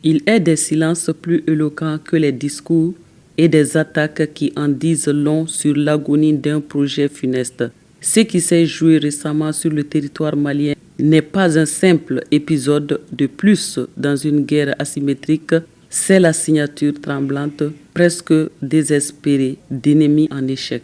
Il est des silences plus éloquents que les discours et des attaques qui en disent long sur l'agonie d'un projet funeste. Ce qui s'est joué récemment sur le territoire malien n'est pas un simple épisode de plus dans une guerre asymétrique, c'est la signature tremblante, presque désespérée, d'ennemis en échec.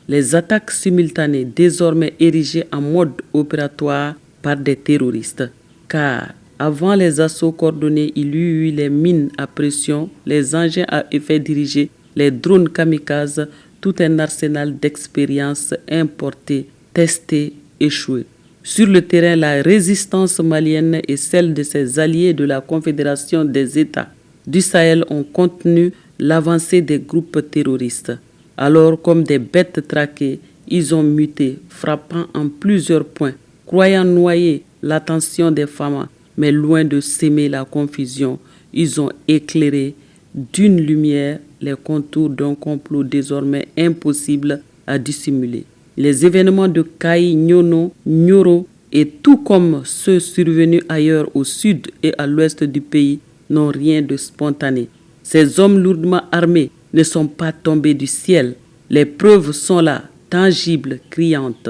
Les attaques simultanées désormais érigées en mode opératoire par des terroristes. Car avant les assauts coordonnés, il y eut les mines à pression, les engins à effet dirigé, les drones kamikazes, tout un arsenal d'expériences importées, testées, échouées. Sur le terrain, la résistance malienne et celle de ses alliés de la Confédération des États du Sahel ont contenu l'avancée des groupes terroristes. Alors, comme des bêtes traquées, ils ont muté, frappant en plusieurs points, croyant noyer l'attention des femmes, mais loin de s'aimer la confusion, ils ont éclairé d'une lumière les contours d'un complot désormais impossible à dissimuler. Les événements de Kaï, Nyono, Nyoro et tout comme ceux survenus ailleurs au sud et à l'ouest du pays n'ont rien de spontané. Ces hommes lourdement armés ne sont pas tombés du ciel. Les preuves sont là, tangibles, criantes.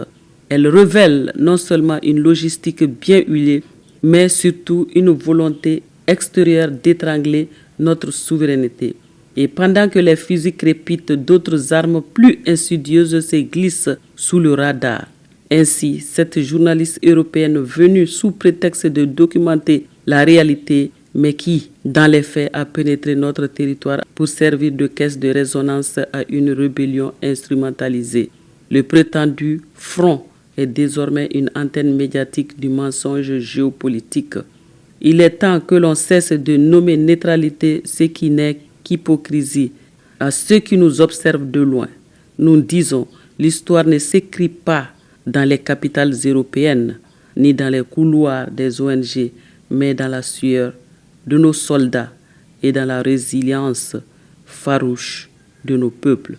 Elles révèlent non seulement une logistique bien huilée, mais surtout une volonté extérieure d'étrangler notre souveraineté. Et pendant que les fusils crépitent, d'autres armes plus insidieuses se glissent sous le radar. Ainsi, cette journaliste européenne venue sous prétexte de documenter la réalité, mais qui, dans les faits, a pénétré notre territoire pour servir de caisse de résonance à une rébellion instrumentalisée. Le prétendu front est désormais une antenne médiatique du mensonge géopolitique. Il est temps que l'on cesse de nommer neutralité ce qui n'est qu'hypocrisie. À ceux qui nous observent de loin, nous disons, l'histoire ne s'écrit pas dans les capitales européennes, ni dans les couloirs des ONG, mais dans la sueur de nos soldats et dans la résilience farouche de nos peuples.